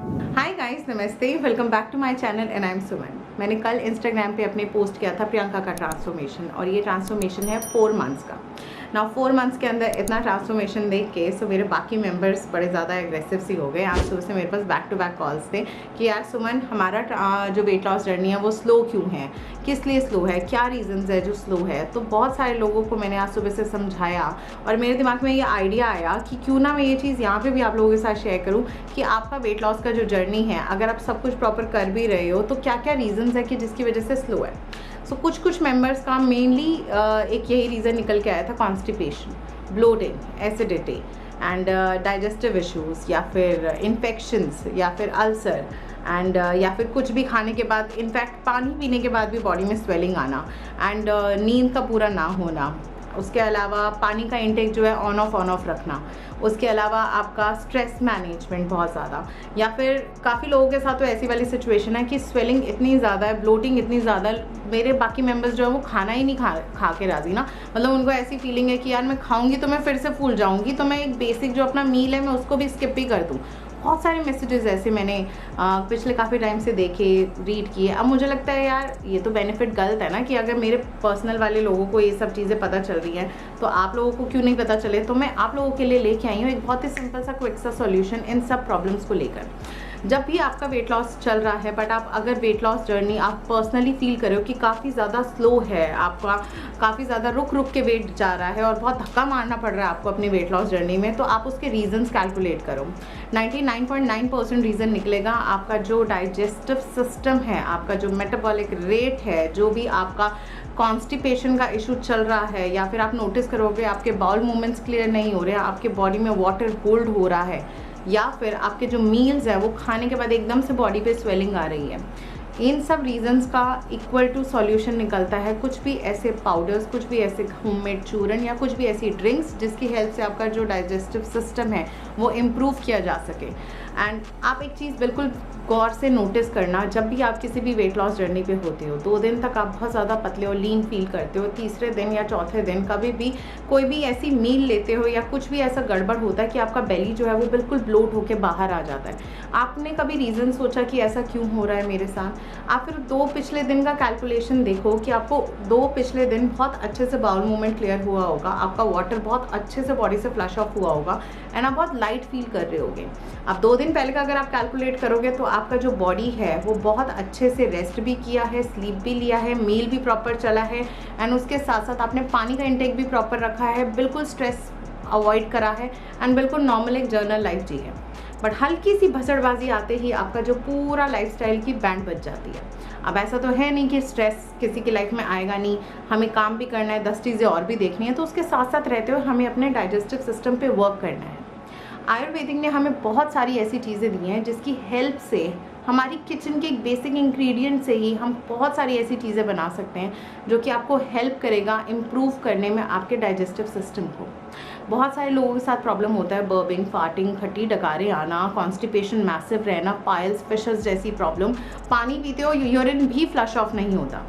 हाय guys, नमस्ते, welcome back to my channel and I am Suman. मैंने कल इंस्टाग्राम पे अपने पोस्ट किया था प्रियंका का ट्रांसफॉर्मेशन, और ये ट्रांसफॉर्मेशन है 4 मंथ्स का। ना 4 मंथ्स के अंदर इतना ट्रांसफॉर्मेशन देख के सो मेरे बाकी मेंबर्स बड़े ज़्यादा एग्रेसिव सी हो गए। आज सुबह से मेरे पास बैक टू बैक कॉल्स थे कि यार सुमन, हमारा जो वेट लॉस जर्नी है वो स्लो क्यों है, किस लिए स्लो है, क्या रीजंस है जो स्लो है। तो बहुत सारे लोगों को मैंने आज सुबह से समझाया और मेरे दिमाग में ये आइडिया आया कि क्यों ना मैं ये चीज़ यहाँ पे भी आप लोगों के साथ शेयर करूँ कि आपका वेट लॉस का जो जर्नी है, अगर आप सब कुछ प्रॉपर कर भी रहे हो तो क्या क्या रीजंस है कि जिसकी वजह से स्लो है। सो कुछ मेंबर्स का मेनली एक यही रीज़न निकल के आया था, constipation, bloating, acidity and digestive issues, या फिर इन्फेक्शंस, या फिर अल्सर एंड या फिर कुछ भी खाने के बाद, इनफैक्ट पानी पीने के बाद भी बॉडी में स्वेलिंग आना एंड नींद का पूरा ना होना। उसके अलावा पानी का इंटेक जो है ऑन ऑफ रखना। उसके अलावा आपका स्ट्रेस मैनेजमेंट बहुत ज़्यादा, या फिर काफ़ी लोगों के साथ तो ऐसी वाली सिचुएशन है कि स्वेलिंग इतनी ज़्यादा है, ब्लोटिंग इतनी ज़्यादा, मेरे बाकी मेंबर्स जो है वो खाना ही नहीं खा के राज़ी ना। मतलब उनको ऐसी फीलिंग है कि यार मैं खाऊंगी तो मैं फिर से फूल जाऊंगी, तो मैं एक बेसिक जो अपना मील है मैं उसको भी स्किप ही कर दूँ। बहुत सारे मैसेजेस ऐसे मैंने पिछले काफ़ी टाइम से देखे, रीड किए। अब मुझे लगता है यार ये तो बेनिफिट गलत है ना, कि अगर मेरे पर्सनल वाले लोगों को ये सब चीज़ें पता चल रही हैं तो आप लोगों को क्यों नहीं पता चले। तो मैं आप लोगों के लिए लेके आई हूँ एक बहुत ही सिंपल सा क्विक सा सॉल्यूशन इन सब प्रॉब्लम्स को लेकर। जब भी आपका वेट लॉस चल रहा है, बट आप अगर वेट लॉस जर्नी आप पर्सनली फील कर रहे हो कि काफ़ी ज़्यादा स्लो है, आपका काफ़ी ज़्यादा रुक के वेट जा रहा है और बहुत धक्का मारना पड़ रहा है आपको अपनी वेट लॉस जर्नी में, तो आप उसके रीजंस कैलकुलेट करो। 99.9% रीज़न निकलेगा आपका जो डाइजेस्टिव सिस्टम है, आपका जो मेटाबॉलिक रेट है, जो भी आपका कॉन्स्टिपेशन का इशू चल रहा है, या फिर आप नोटिस करोगे आपके बाउल मूवमेंट्स क्लियर नहीं हो रहे हैं, आपके बॉडी में वाटर होल्ड हो रहा है, या फिर आपके जो मील्स है वो खाने के बाद एकदम से बॉडी पे स्वेलिंग आ रही है। इन सब रीजंस का इक्वल टू सॉल्यूशन निकलता है कुछ भी ऐसे पाउडर्स, कुछ भी ऐसे होममेड चूरन, या कुछ भी ऐसी ड्रिंक्स जिसकी हेल्प से आपका जो डाइजेस्टिव सिस्टम है वो इम्प्रूव किया जा सके। एंड आप एक चीज़ बिल्कुल गौर से नोटिस करना, जब भी आप किसी भी वेट लॉस जर्नी पे होते हो, 2 दिन तक आप बहुत ज़्यादा पतले और लीन फील करते हो, तीसरे दिन या चौथे दिन कभी भी कोई भी ऐसी मील लेते हो या कुछ भी ऐसा गड़बड़ होता है कि आपका बेली जो है वो बिल्कुल ब्लोट होकर बाहर आ जाता है। आपने कभी रीज़न सोचा कि ऐसा क्यों हो रहा है मेरे साथ? आप फिर 2 पिछले दिन का कैलकुलेशन देखो कि आपको 2 पिछले दिन बहुत अच्छे से बाउल मूवमेंट क्लियर हुआ होगा, आपका वाटर बहुत अच्छे से बॉडी से फ्लश ऑफ हुआ होगा एंड आप बहुत लाइट फील कर रहे होगे। अब 2 दिन पहले का अगर आप कैलकुलेट करोगे तो आपका जो बॉडी है वो बहुत अच्छे से रेस्ट भी किया है, स्लीप भी लिया है, मील भी प्रॉपर चला है एंड उसके साथ साथ आपने पानी का इंटेक भी प्रॉपर रखा है, बिल्कुल स्ट्रेस अवॉइड करा है एंड बिल्कुल नॉर्मल एक जर्नल लाइफ जी है। बट हल्की सी भसड़बाजी आते ही आपका जो पूरा लाइफस्टाइल की बैंड बज जाती है। अब ऐसा तो है नहीं कि स्ट्रेस किसी की लाइफ में आएगा नहीं, हमें काम भी करना है, 10 चीज़ें और भी देखनी है, तो उसके साथ साथ रहते हुए हमें अपने डाइजेस्टिव सिस्टम पे वर्क करना है। आयुर्वेदिक ने हमें बहुत सारी ऐसी चीज़ें दी हैं जिसकी हेल्प से, हमारी किचन के एक बेसिक इंग्रेडिएंट से ही हम बहुत सारी ऐसी चीज़ें बना सकते हैं जो कि आपको हेल्प करेगा इम्प्रूव करने में आपके डाइजेस्टिव सिस्टम को। बहुत सारे लोगों के साथ प्रॉब्लम होता है, बर्बिंग, फार्टिंग, खट्टी डकारें आना, कॉन्स्टिपेशन मैसिव रहना, पाइल्स, फिशर्स जैसी प्रॉब्लम। पानी पीते हो, यूरिन भी फ्लश ऑफ नहीं होता।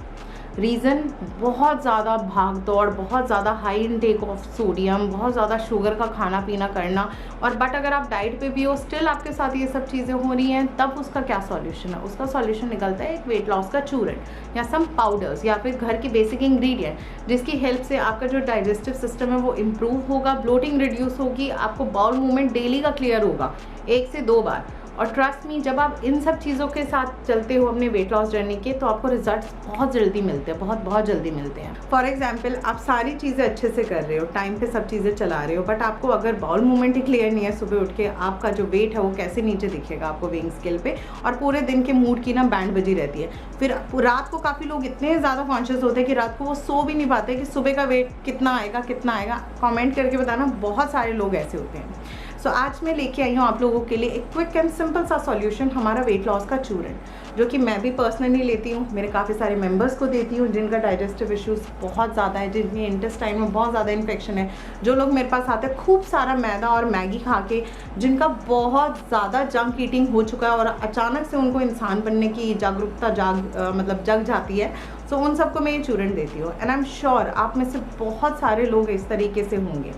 रीज़न बहुत ज़्यादा भाग दौड़, बहुत ज़्यादा हाई इनटेक ऑफ सोडियम, बहुत ज़्यादा शुगर का खाना पीना करना, और बट अगर आप डाइट पे भी हो स्टिल आपके साथ ये सब चीज़ें हो रही हैं, तब उसका क्या सॉल्यूशन है? उसका सॉल्यूशन निकलता है एक वेट लॉस का चूरन या सम पाउडर्स या फिर घर के बेसिक इंग्रेडिएंट जिसकी हेल्प से आपका जो डाइजेस्टिव सिस्टम है वो इम्प्रूव होगा, ब्लोटिंग रिड्यूस होगी, आपको बाउल मूवमेंट डेली का क्लियर होगा 1 से 2 बार। और ट्रस्ट मी, जब आप इन सब चीज़ों के साथ चलते हो अपने वेट लॉस जर्नी के, तो आपको रिजल्ट्स बहुत जल्दी मिलते हैं, बहुत जल्दी मिलते हैं। फॉर एग्जांपल, आप सारी चीज़ें अच्छे से कर रहे हो, टाइम पे सब चीज़ें चला रहे हो, बट आपको अगर बाउल मूवमेंट ही क्लियर नहीं है, सुबह उठ के आपका जो वेट है वो कैसे नीचे दिखेगा आपको वेइंग स्केल पे, और पूरे दिन के मूड की ना बैंड बजी रहती है। फिर रात को काफ़ी लोग इतने ज़्यादा कॉन्शियस होते हैं कि रात को वो सो भी नहीं पाते कि सुबह का वेट कितना आएगा। कमेंट करके बताना, बहुत सारे लोग ऐसे होते हैं। सो आज मैं लेके आई हूँ आप लोगों के लिए एक क्विक एंड सिंपल सा सॉल्यूशन, हमारा वेट लॉस का चूरन, जो कि मैं भी पर्सनली लेती हूँ, मेरे काफ़ी सारे मेंबर्स को देती हूँ जिनका डाइजेस्टिव इश्यूज़ बहुत ज़्यादा है, जिनके इंटेस्टाइन में बहुत ज़्यादा इन्फेक्शन है, जो लोग मेरे पास आते हैं खूब सारा मैदा और मैगी खा के, जिनका बहुत ज़्यादा जंक ईटिंग हो चुका है और अचानक से उनको इंसान बनने की जागरूकता जग जाती है। सो उन सबको मैं ये चूरन देती हूँ एंड आई एम श्योर आप में से बहुत सारे लोग इस तरीके से होंगे।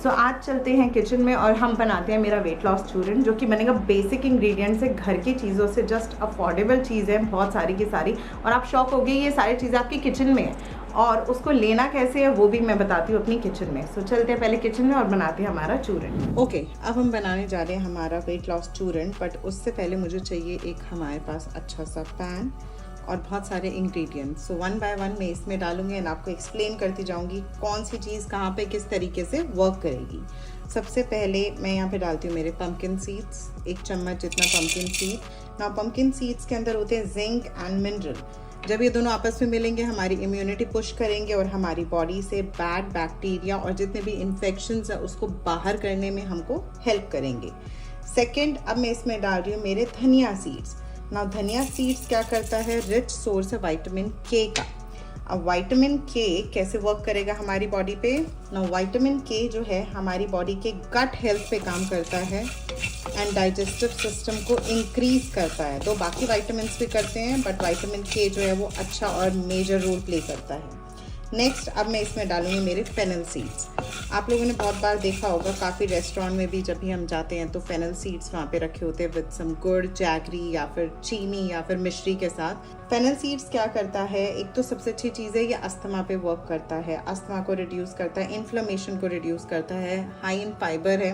सो आज चलते हैं किचन में और हम बनाते हैं मेरा वेट लॉस चूरन, जो कि बनेगा बेसिक इंग्रेडिएंट से, घर की चीज़ों से, जस्ट अफोर्डेबल चीज़ है बहुत सारी की सारी, और आप शॉक हो गए ये सारी चीज़ें आपकी किचन में है। और उसको लेना कैसे है वो भी मैं बताती हूँ अपनी किचन में। सो चलते हैं पहले किचन में और बनाते हैं हमारा चूरन। ओके, अब हम बनाने जा रहे हैं हमारा वेट लॉस चूरन, बट उससे पहले मुझे चाहिए एक हमारे पास अच्छा सा पैन और बहुत सारे ingredients. So one by one मैं इसमें डालूंगी एंड आपको एक्सप्लेन करती जाऊंगी कौन सी चीज़ कहाँ पे किस तरीके से वर्क करेगी। सबसे पहले मैं यहाँ पे डालती हूँ मेरे पम्पकिन सीड्स, 1 चम्मच जितना पम्पकिन सीड। ना पम्पकिन सीड्स के अंदर होते हैं जिंक एंड मिनरल। जब ये दोनों आपस में मिलेंगे हमारी इम्यूनिटी पुश करेंगे और हमारी बॉडी से बैड बैक्टीरिया और जितने भी इन्फेक्शंस है उसको बाहर करने में हमको हेल्प करेंगे। सेकंड, अब मैं इसमें डाल रही हूँ मेरे धनिया सीड्स। ना धनिया सीड्स क्या करता है, रिच सोर्स है विटामिन के का। अब विटामिन के कैसे वर्क करेगा हमारी बॉडी पे? ना विटामिन के जो है हमारी बॉडी के गट हेल्थ पे काम करता है एंड डाइजेस्टिव सिस्टम को इंक्रीज करता है। तो बाकी विटामिन भी करते हैं बट विटामिन के जो है वो अच्छा और मेजर रोल प्ले करता है। नेक्स्ट, अब मैं इसमें डालूंगी मेरे फेनल सीड्स। आप लोगों ने बहुत बार देखा होगा, काफ़ी रेस्टोरेंट में भी जब भी हम जाते हैं तो फेनल सीड्स वहाँ पे रखे होते हैं विद सम गुड़, जैगरी या फिर चीनी या फिर मिश्री के साथ। फेनल सीड्स क्या करता है, एक तो सबसे अच्छी चीज़ है ये अस्थमा पे वर्क करता है, अस्थमा को रिड्यूस करता है, इन्फ्लेमेशन को रिड्यूस करता है, हाई इन फाइबर है।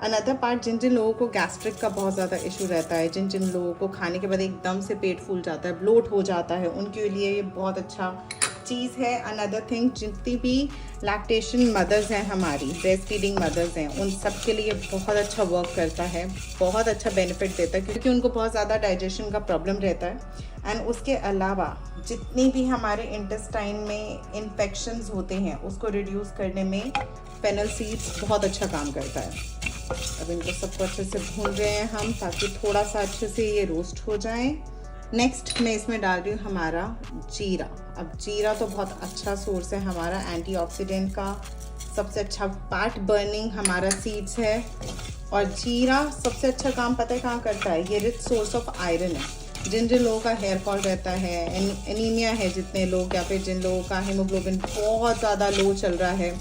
अनदर पार्ट, जिन जिन लोगों को गैस्ट्रिक का बहुत ज़्यादा इशू रहता है, जिन जिन लोगों को खाने के बाद एकदम से पेट फूल जाता है, ब्लोट हो जाता है, उनके लिए ये बहुत अच्छा चीज़ है। अनदर थिंग, जितनी भी लैक्टेशन मदर्स हैं हमारी, ब्रेस्ट फीडिंग मदर्स हैं, उन सब के लिए बहुत अच्छा वर्क करता है, बहुत अच्छा बेनिफिट देता है क्योंकि उनको बहुत ज़्यादा डाइजेशन का प्रॉब्लम रहता है। एंड उसके अलावा जितनी भी हमारे इंटेस्टाइन में इन्फेक्शंस होते हैं उसको रिड्यूस करने में फेनल सीड्स बहुत अच्छा काम करता है। अब इनको सबको अच्छे से भून रहे हैं हम ताकि थोड़ा सा अच्छे से ये रोस्ट हो जाए। नेक्स्ट मैं इसमें डाल रही हूँ हमारा जीरा। अब जीरा तो बहुत अच्छा सोर्स है हमारा एंटीऑक्सीडेंट का, सबसे अच्छा फैट बर्निंग हमारा सीड्स है। और जीरा सबसे अच्छा काम पता है कहाँ करता है, ये रिच सोर्स ऑफ आयरन है। जिन जिन लोगों का हेयर फॉल रहता है, एनीमिया है जितने लोग, या फिर जिन लोगों का हीमोग्लोबिन बहुत ज़्यादा लो चल रहा है,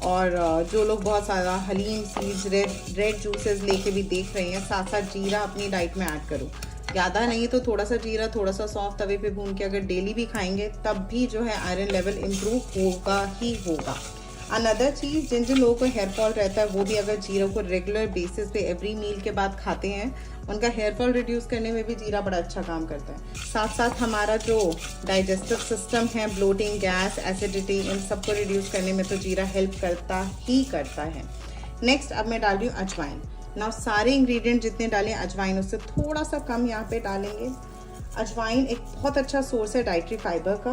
और जो लोग बहुत ज़्यादा हलीम सीड्स, रेड जूसेस लेके भी देख रहे हैं, साथ साथ जीरा अपनी डाइट में ऐड करो। ज़्यादा नहीं तो थोड़ा सा जीरा, थोड़ा सा सौंफ तवे पे भून के अगर डेली भी खाएंगे तब भी जो है आयरन लेवल इम्प्रूव होगा ही होगा। अनदर चीज़, जिन जिन लोगों को हेयर फॉल रहता है वो भी अगर जीरा को रेगुलर बेसिस पे एवरी मील के बाद खाते हैं, उनका हेयर फॉल रिड्यूस करने में भी जीरा बड़ा अच्छा काम करता है। साथ साथ हमारा जो डाइजेस्टिव सिस्टम है, ब्लोटिंग, गैस, एसिडिटी, इन सबको रिड्यूस करने में तो जीरा हेल्प करता ही करता है। नेक्स्ट, अब मैं डाल रही हूँ अजवाइन। ना सारे इंग्रेडिएंट जितने डालें अजवाइन उससे थोड़ा सा कम यहाँ पे डालेंगे। अजवाइन एक बहुत अच्छा सोर्स है डाइटरी फाइबर का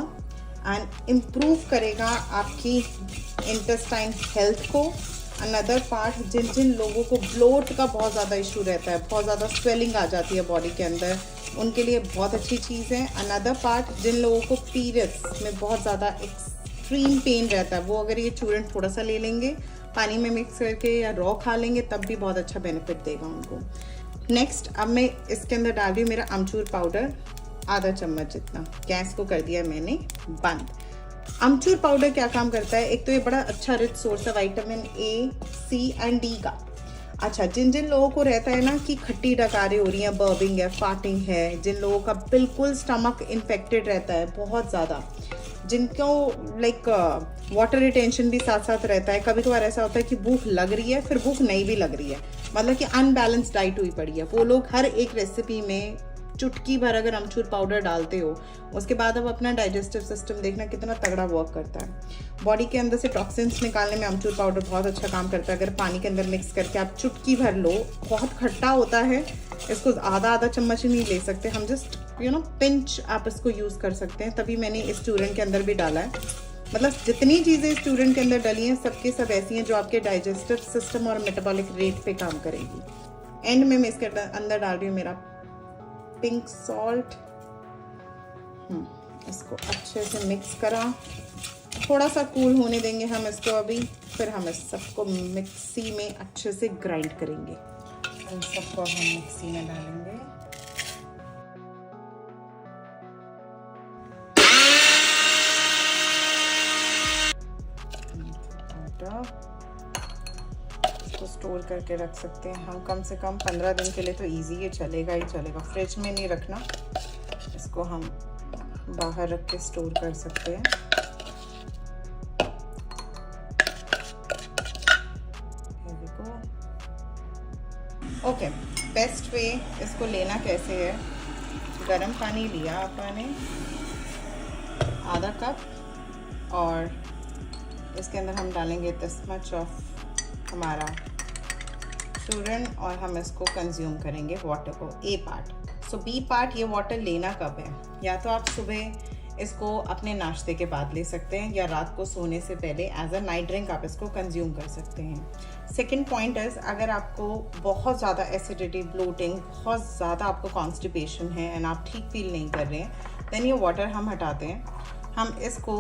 एंड इम्प्रूव करेगा आपकी इंटेस्टाइन हेल्थ को। अनदर पार्ट, जिन जिन लोगों को ब्लोट का बहुत ज़्यादा इशू रहता है, बहुत ज़्यादा स्वेलिंग आ जाती है बॉडी के अंदर, उनके लिए बहुत अच्छी चीज़ है। अनदर पार्ट, जिन लोगों को पीरियड्स में बहुत ज़्यादा एक्सट्रीम पेन रहता है, वो अगर ये चूरन थोड़ा सा ले लेंगे, पानी में मिक्स करके या रॉ खा लेंगे, तब भी बहुत अच्छा बेनिफिट देगा उनको। नेक्स्ट, अब मैं इसके अंदर डाल रही हूँ मेरा अमचूर पाउडर, आधा चम्मच जितना। गैस को कर दिया मैंने बंद। अमचूर पाउडर क्या काम करता है, एक तो ये बड़ा अच्छा रिच सोर्स है vitamin A, C and D का। अच्छा, जिन जिन लोगों को रहता है ना कि खट्टी डकारें हो रही हैं, बर्बिंग है, फार्टिंग है, जिन लोगों का बिल्कुल स्टमक इन्फेक्टेड रहता है बहुत ज़्यादा, जिनको लाइक वाटर रिटेंशन भी साथ साथ रहता है, कभी कभार ऐसा होता है कि भूख लग रही है फिर भूख नहीं भी लग रही है, मतलब कि अनबैलेंस डाइट हुई पड़ी है, वो लोग हर एक रेसिपी में चुटकी भर अगर अमचूर पाउडर डालते हो, उसके बाद अब अपना डाइजेस्टिव सिस्टम देखना कितना तगड़ा वर्क करता है। बॉडी के अंदर से टॉक्सिन्स निकालने में अमचूर पाउडर बहुत अच्छा काम करता है। अगर पानी के अंदर मिक्स करके आप चुटकी भर लो, बहुत खट्टा होता है, इसको आधा चम्मच ही नहीं ले सकते हम, जस्ट पिंच आप इसको यूज़ कर सकते हैं। तभी मैंने इस चूरन के अंदर भी डाला है। मतलब जितनी चीज़ें इस चूरन के अंदर डली हैं सबके सब ऐसी हैं जो आपके डाइजेस्टिव सिस्टम और मेटाबॉलिक रेट पे काम करेगी। एंड में मैं इसके अंदर डाल रही हूँ मेरा पिंक सॉल्ट। इसको अच्छे से मिक्स करा, थोड़ा सा कूल होने देंगे हम इसको अभी, फिर हम इस सबको मिक्सी में अच्छे से ग्राइंड करेंगे। इन सबको हम मिक्सी में डालेंगे। स्टोर करके रख सकते हैं हम कम से कम 15 दिन के लिए, तो इजी ये चलेगा ही चलेगा। फ्रिज में नहीं रखना इसको, हम बाहर रख के स्टोर कर सकते हैं। ओके, बेस्ट वे इसको लेना कैसे है, गरम पानी लिया आपने आधा कप और इसके अंदर हम डालेंगे दिस मच ऑफ हमारा चूरन और हम इसको कंज्यूम करेंगे वाटर को। ए पार्ट। सो बी पार्ट, ये वाटर लेना कब है, या तो आप सुबह इसको अपने नाश्ते के बाद ले सकते हैं या रात को सोने से पहले एज अ नाइट ड्रिंक आप इसको कंज्यूम कर सकते हैं। सेकेंड पॉइंट इज, अगर आपको बहुत ज़्यादा एसिडिटी, ब्लोटिंग, बहुत ज़्यादा आपको कॉन्स्टिपेशन है एंड आप ठीक फील नहीं कर रहे हैं, देन ये वाटर हम हटाते हैं। हम इसको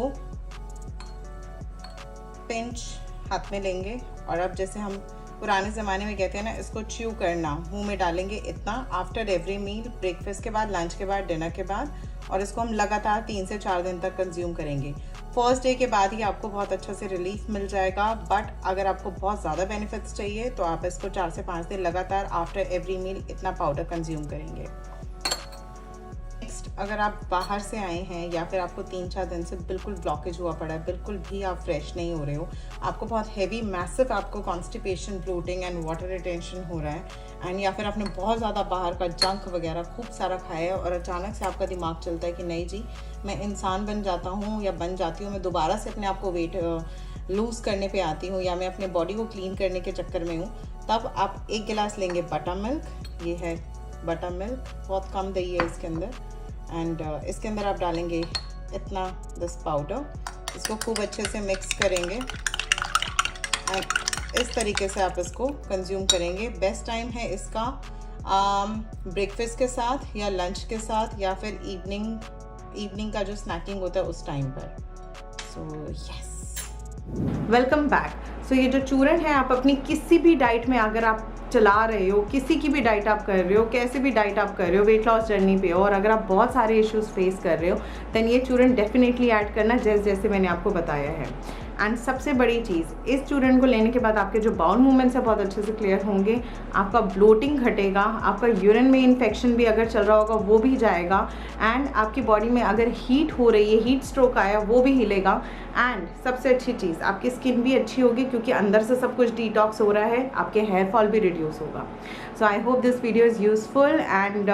पिंच हाथ में लेंगे और अब जैसे हम पुराने ज़माने में कहते हैं ना, इसको च्यू करना, मुंह में डालेंगे इतना आफ्टर एवरी मील, ब्रेकफास्ट के बाद, लंच के बाद, डिनर के बाद, और इसको हम लगातार 3 से 4 दिन तक कंज्यूम करेंगे। फर्स्ट डे के बाद ही आपको बहुत अच्छा से रिलीफ मिल जाएगा, बट अगर आपको बहुत ज़्यादा बेनिफिट्स चाहिए तो आप इसको 4 से 5 दिन लगातार आफ्टर एवरी मील इतना पाउडर कंज्यूम करेंगे। अगर आप बाहर से आए हैं या फिर आपको 3-4 दिन से बिल्कुल ब्लॉकेज हुआ पड़ा है, बिल्कुल भी आप फ्रेश नहीं हो रहे हो, आपको बहुत हैवी मैसिव आपको constipation, bloating and water retention हो रहा है, एंड या फिर आपने बहुत ज़्यादा बाहर का जंक वगैरह खूब सारा खाया है और अचानक से आपका दिमाग चलता है कि नहीं जी, मैं इंसान बन जाता हूँ या बन जाती हूँ, मैं दोबारा से अपने आप को वेट लूज़ करने पर आती हूँ या मैं अपने बॉडी को क्लीन करने के चक्कर में हूँ, तब आप 1 गिलास लेंगे बटर मिल्क। ये है बटर मिल्क, बहुत कम दही है इसके अंदर, एंड इसके अंदर आप डालेंगे इतना दिस पाउडर, इसको खूब अच्छे से मिक्स करेंगे एंड इस तरीके से आप इसको कंज्यूम करेंगे। बेस्ट टाइम है इसका ब्रेकफास्ट के साथ या लंच के साथ या फिर इवनिंग का जो स्नैकिंग होता है उस टाइम पर। So yes, welcome back. So ये जो चूरन है, आप अपनी किसी भी डाइट में अगर आप चला रहे हो, किसी की भी डाइट आप कर रहे हो, कैसे भी डाइट आप कर रहे हो, वेट लॉस जर्नी पे हो, और अगर आप बहुत सारे इश्यूज फेस कर रहे हो, देन ये चूरन डेफिनेटली ऐड करना, जैसे मैंने आपको बताया है। एंड सबसे बड़ी चीज़, इस चूरन को लेने के बाद आपके जो बाउल मूवमेंट्स है बहुत अच्छे से क्लियर होंगे, आपका ब्लोटिंग घटेगा, आपका यूरिन में इन्फेक्शन भी अगर चल रहा होगा वो भी जाएगा, एंड आपकी बॉडी में अगर हीट हो रही है, हीट स्ट्रोक आया, वो भी हिलेगा, एंड सबसे अच्छी चीज़, आपकी स्किन भी अच्छी होगी क्योंकि अंदर से सब कुछ डिटॉक्स हो रहा है, आपके हेयर फॉल भी रिड्यूस होगा। So I hope this video is useful, and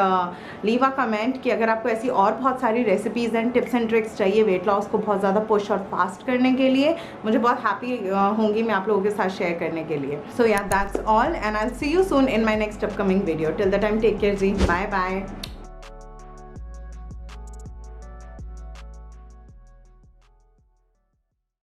leave a comment कि अगर आपको ऐसी और बहुत सारी recipes and tips and tricks चाहिए वेट लॉस को बहुत ज़्यादा पुश और फास्ट करने के लिए, मुझे बहुत हैप्पी होंगी मैं आप लोगों के साथ शेयर करने के लिए। सो या that's all, and I will see you soon in my next upcoming video. Till the time take care जी, बाय बाय।